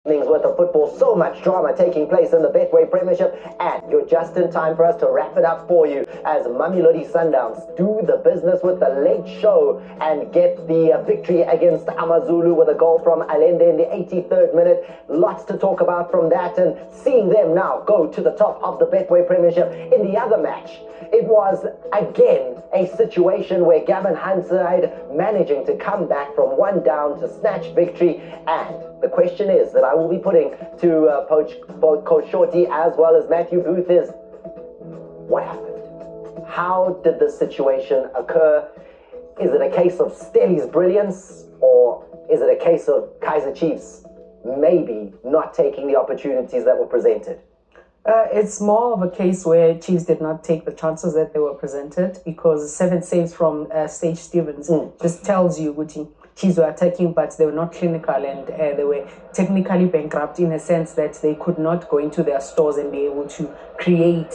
Worth of football, so much drama taking place in the Betway Premiership, and you're just in time for us to wrap it up for you as Mamelodi Sundowns do the business with the late show and get the victory against Amazulu with a goal from Allende in the 83rd minute. Lots to talk about from that, and seeing them now go to the top of the Betway Premiership. In the other match, it was again a situation where Gavin Hanside managing to come back from one down to snatch victory, and the question is that I will be putting to both Coach Shorty as well as Matthew Booth is, what happened? How did this situation occur? Is it a case of Stelly's brilliance, or is it a case of Kaizer Chiefs maybe not taking the opportunities that were presented? It's more of a case where Chiefs did not take the chances that they were presented, because 7 saves from Sage Stevens just tells you what Chiefs were attacking, but they were not clinical, and they were technically bankrupt in a sense that they could not go into their stores and be able to create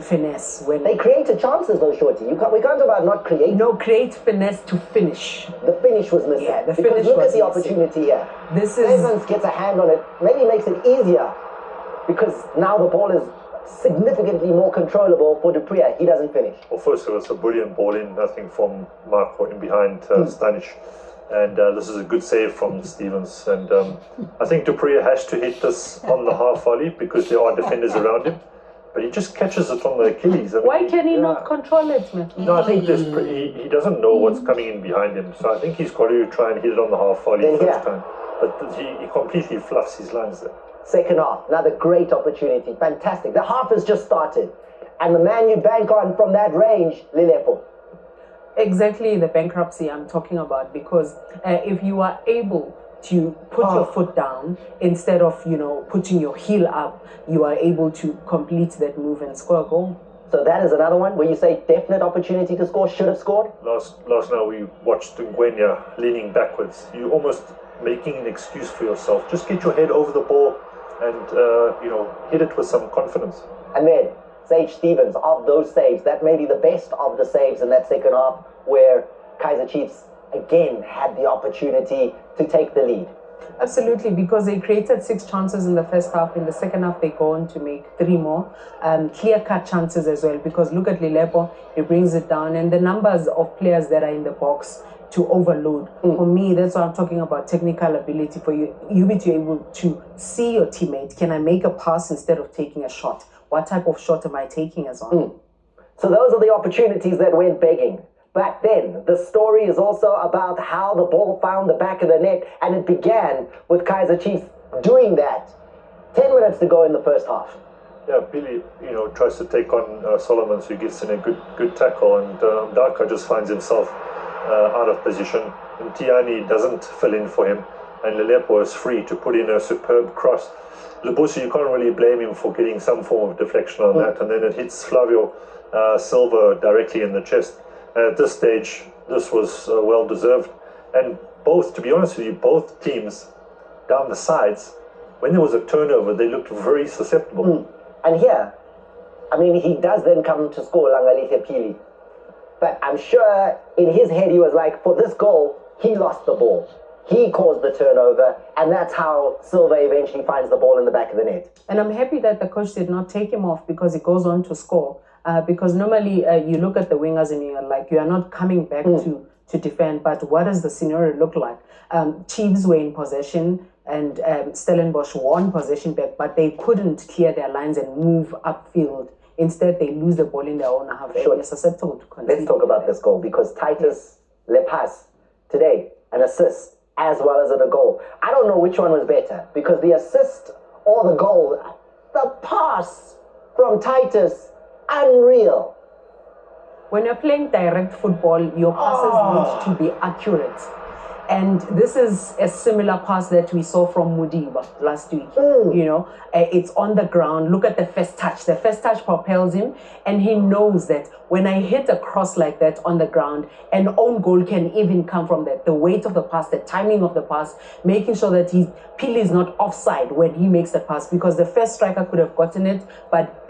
finesse. When they created chances though, Shorty. We can't talk about not creating. No, create finesse to finish. The finish was missing. Yeah, the because finish look was at the missing. opportunity here. This is Evans gets a hand on it, maybe makes it easier, because now the ball is significantly more controllable for Dupree. He doesn't finish. Well, first it was a brilliant ball in, I think, from Marco in behind Stanish. And this is a good save from Stevens. And I think Dupree has to hit this on the half volley because there are defenders around him. But he just catches it from the Achilles. I mean, why can he not control it, man? No, I think he doesn't know what's coming in behind him. So I think he's got to try and hit it on the half volley first time. But he completely fluffs his lines there. Second half, another great opportunity. Fantastic. The half has just started. And the man you bank on from that range, Lilepo. Exactly the bankruptcy I'm talking about, because if you are able to put your foot down instead of, putting your heel up, you are able to complete that move and score a goal. So that is another one where you say definite opportunity to score, should have scored? Last night we watched Ngwenya leaning backwards. You almost making an excuse for yourself. Just get your head over the ball and, hit it with some confidence. And then Sage Stevens, of those saves, that may be the best of the saves in that second half, where Kaizer Chiefs again had the opportunity to take the lead. Absolutely, because they created 6 chances in the first half. In the second half, they go on to make 3 more. Clear-cut chances as well, because look at Lilepo, he brings it down, and the numbers of players that are in the box to overload. For me, that's what I'm talking about, technical ability for you be able to see your teammate. Can I make a pass instead of taking a shot? What type of shot am I taking as well? So those are the opportunities that went begging. But then the story is also about how the ball found the back of the net, and it began with Kaizer Chiefs doing that. 10 minutes to go in the first half. Yeah, Billy, tries to take on Solomon, so he gets in a good tackle, and Daka just finds himself out of position. And Tiani doesn't fill in for him, and Lilepo is free to put in a superb cross. Lebusi, you can't really blame him for getting some form of deflection on that, and then it hits Flavio Silva directly in the chest. At this stage, this was well-deserved. And to be honest with you, both teams down the sides, when there was a turnover, they looked very susceptible. And here, he does then come to score Langalihle Pili. But I'm sure in his head he was like, for this goal, he lost the ball. He caused the turnover, and that's how Silva eventually finds the ball in the back of the net. And I'm happy that the coach did not take him off, because he goes on to score. Because normally you look at the wingers and you're like, you are not coming back to defend, but what does the scenario look like? Chiefs were in possession, and Stellenbosch won possession back, but they couldn't clear their lines and move upfield. Instead, they lose the ball in their own half. They're susceptible to concede. Let's talk about this goal, because Titus Lepas today, an assist as well as a goal. I don't know which one was better, because the assist or the goal, the pass from Titus, unreal. When you're playing direct football, your passes need to be accurate. And this is a similar pass that we saw from Mudiba last week. It's on the ground. Look at the first touch. The first touch propels him, and he knows that when I hit a cross like that on the ground, an own goal can even come from that. The weight of the pass, the timing of the pass, making sure that Pili is not offside when he makes the pass, because the first striker could have gotten it, but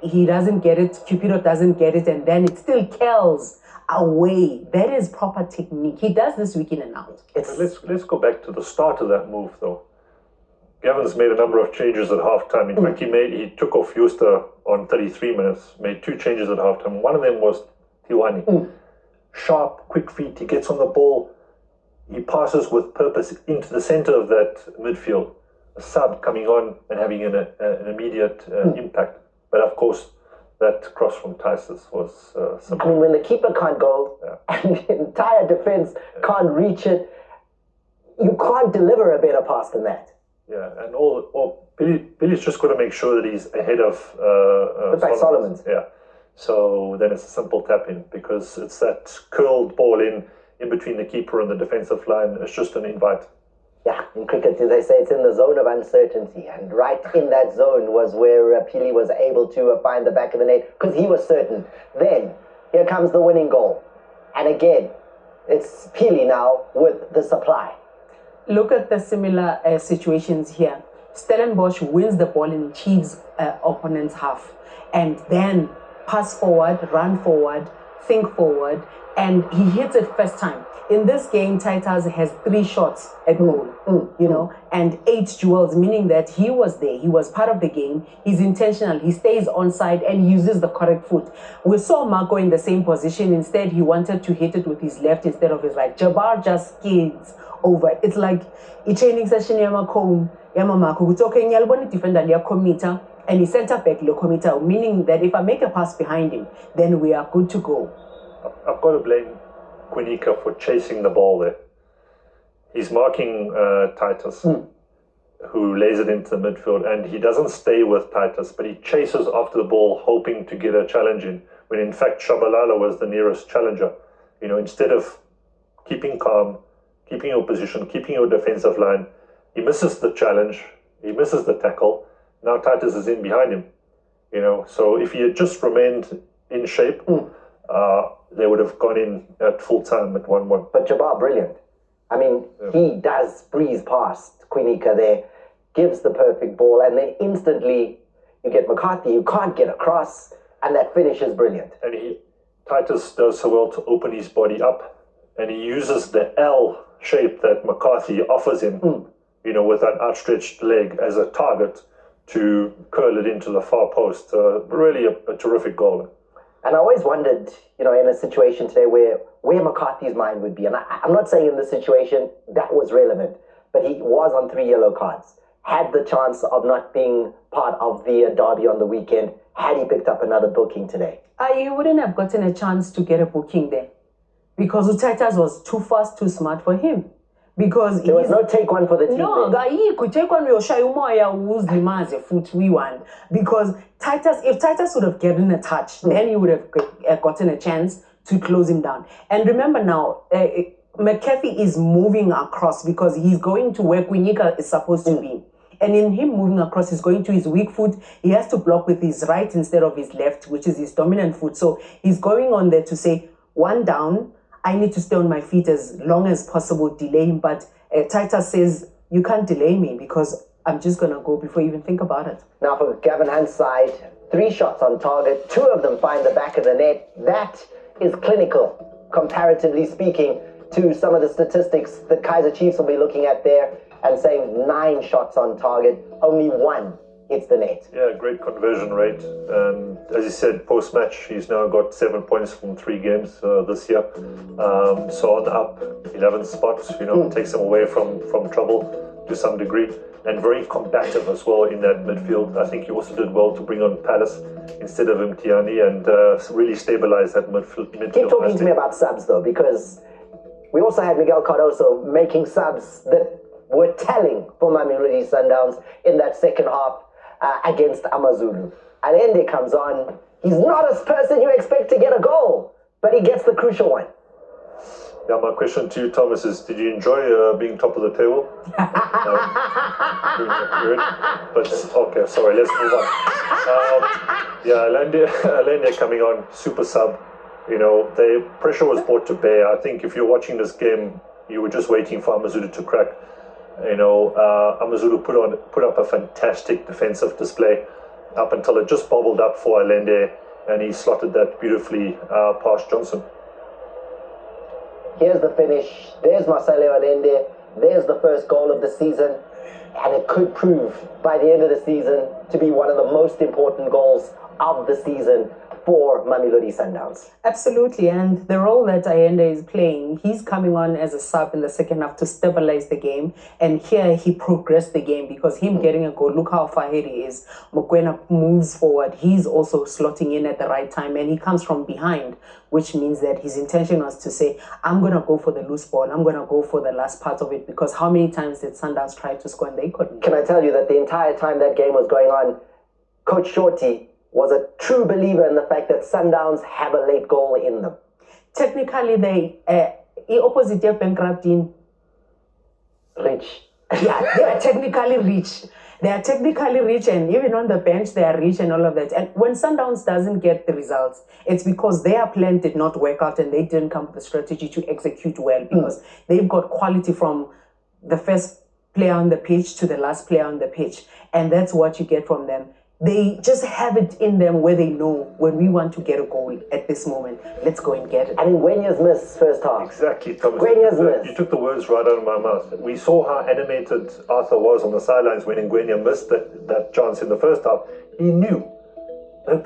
he doesn't get it. Cupido doesn't get it, and then it still curls away. That is proper technique. He does this week in and out. Let's go back to the start of that move, though. Gavins made a number of changes at halftime. In fact, he took off Justa on 33 minutes, made 2 changes at halftime. One of them was Tiwani. Sharp, quick feet, he gets on the ball, he passes with purpose into the center of that midfield. A sub coming on and having an immediate impact. But of course, that cross from Tysus was I mean, when the keeper can't go and the entire defense can't reach it, you can't deliver a better pass than that. Yeah, and Billy's just got to make sure that he's ahead of Solomon's. Yeah. So then it's a simple tap in, because it's that curled ball in between the keeper and the defensive line. It's just an invite. Yeah, in cricket, they say it's in the zone of uncertainty, and right in that zone was where Pili was able to find the back of the net, because he was certain. Then, here comes the winning goal. And again, it's Pili now with the supply. Look at the similar situations here. Stellenbosch wins the ball in Chiefs' opponent's half, and then pass forward, run forward, think forward, and he hits it first time. In this game, Titus has 3 shots at goal, and 8 duels, meaning that he was there, he was part of the game, he's intentional, he stays onside and uses the correct foot. We saw Marco in the same position. Instead, he wanted to hit it with his left instead of his right. Jabbar just skids over. It's like a training session, Marco, it's okay, defender, committer, and he center back committer, meaning that if I make a pass behind him, then we are good to go. I've got to blame Quinica for chasing the ball there. He's marking Titus, who lays it into the midfield, and he doesn't stay with Titus, but he chases after the ball, hoping to get a challenge in, when in fact Shabalala was the nearest challenger. Instead of keeping calm, keeping your position, keeping your defensive line, he misses the challenge, he misses the tackle. Now Titus is in behind him. So if he had just remained in shape, they would have gone in at full time at 1-1. But Jabbar, brilliant. I mean, he does breeze past Quinica there, gives the perfect ball, and then instantly you get McCarthy, you can't get across, and that finish is brilliant. And Titus does so well to open his body up, and he uses the L shape that McCarthy offers him, with that outstretched leg as a target to curl it into the far post. Really a terrific goal. And I always wondered, in a situation today where McCarthy's mind would be. And I'm not saying in this situation that was relevant, but he was on 3 yellow cards. Had the chance of not being part of the derby on the weekend, had he picked up another booking today. He wouldn't have gotten a chance to get a booking there, because Titus was too fast, too smart for him. Because there was no take one for the team. No, he could take one with Shayumoya, who's the man's foot we want. Because if Titus would have gotten a touch, then he would have gotten a chance to close him down. And remember now, McCarthy is moving across because he's going to where Quinica is supposed to be. And in him moving across, he's going to his weak foot. He has to block with his right instead of his left, which is his dominant foot. So he's going on there to say, 1 down, I need to stay on my feet as long as possible, delay him. But Titus says, you can't delay me because I'm just going to go before you even think about it. Now for Gavin Hunt's side, 3 shots on target, 2 of them find the back of the net. That is clinical, comparatively speaking, to some of the statistics that Kaizer Chiefs will be looking at there and saying 9 shots on target, only 1 hits the net. Yeah, great conversion rate. And as you said, post-match, he's now got 7 points from 3 games this year. So on the up, 11 spots, takes him away from trouble to some degree. And very combative as well in that midfield. I think he also did well to bring on Palace instead of Mtiani and really stabilize that midfield. Keep talking to me about subs though, because we also had Miguel Cardoso making subs that were telling for Mamelodi Sundowns in that second half against Amazulu. Allende comes on. He's not a person you expect to get a goal, but he gets the crucial one. Yeah, my question to you, Thomas, is did you enjoy being top of the table? But okay, sorry, let's move on. Allende coming on, super sub. The pressure was brought to bear. I think if you're watching this game, you were just waiting for Amazulu to crack. Amazulu put up a fantastic defensive display up until it just bobbled up for Allende, and he slotted that beautifully past Johnson. Here's the finish. There's Marcelo Allende. There's the first goal of the season. And it could prove by the end of the season to be one of the most important goals of the season for Mamelodi Sundowns. Absolutely, and the role that Ayende is playing, he's coming on as a sub in the second half to stabilize the game, and here he progressed the game because him getting a goal, look how far ahead he is. Mokoena moves forward, he's also slotting in at the right time, and he comes from behind, which means that his intention was to say, I'm going to go for the loose ball, I'm going to go for the last part of it, because how many times did Sundowns try to score and they couldn't? Can I tell you that the entire time that game was going on, Coach Shorty was a true believer in the fact that Sundowns have a late goal in them. Technically, they opposite of bankrupt in Rich. yeah, they are technically rich. They are technically rich, and even on the bench, they are rich and all of that. And when Sundowns doesn't get the results, it's because their plan did not work out and they didn't come with a strategy to execute well, because they've got quality from the first player on the pitch to the last player on the pitch. And that's what you get from them. They just have it in them where they know when we want to get a goal at this moment, let's go and get it. And in Ngwenya's miss first half. Exactly, Thomas. Ngwenya's miss. You took the words right out of my mouth. We saw how animated Arthur was on the sidelines when Ngwenya missed that chance in the first half. He knew that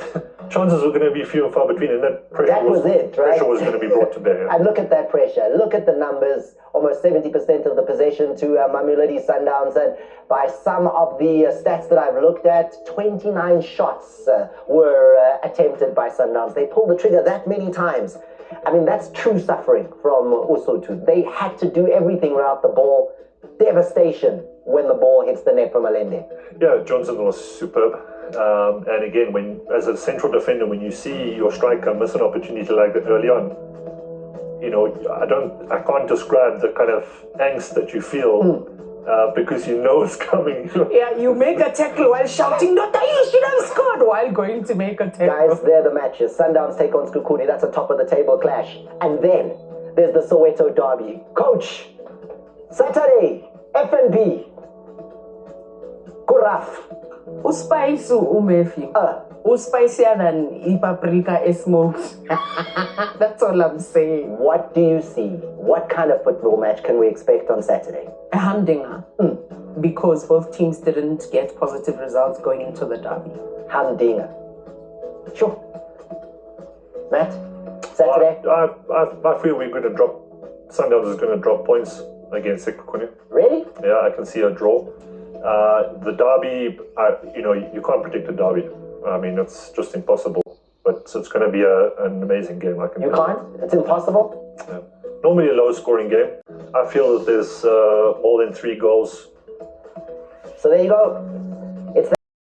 chances were going to be few and far between, and that pressure was going to be brought to bear. And look at that pressure. Look at the numbers. Almost 70% of the possession to Mamelodi Sundowns. And by some of the stats that I've looked at, 29 shots were attempted by Sundowns. They pulled the trigger that many times. I mean, that's true suffering from Usotu. They had to do everything without the ball. Devastation when the ball hits the net from Allende. Yeah, Johnson was superb. And again, when as a central defender, when you see your striker miss an opportunity like that early on, you know, I can't describe the kind of angst that you feel because you know it's coming. Yeah, you make a tackle while shouting, "Nota, you should have scored," while going to make a tackle. Guys, they're the matches. Sundowns take on Skukuni. That's a top of the table clash. And then there's the Soweto derby. Coach, Saturday, FNB, Kuraf. Uspice umefi. Spicier than paprika is smoked. That's all I'm saying. What do you see? What kind of football match can we expect on Saturday? A humdinger. Because both teams didn't get positive results going into the derby. Humdinger. Sure. Matt, Saturday? I feel we're going to drop. Sundowns is going to drop points against Sekukuni. Really? Yeah, I can see a draw. The derby, you can't predict a derby. I mean, it's just impossible. But it's going to be an amazing game. You can't? It's impossible? Yeah. Normally a low-scoring game. I feel that there's more than 3 goals. So there you go.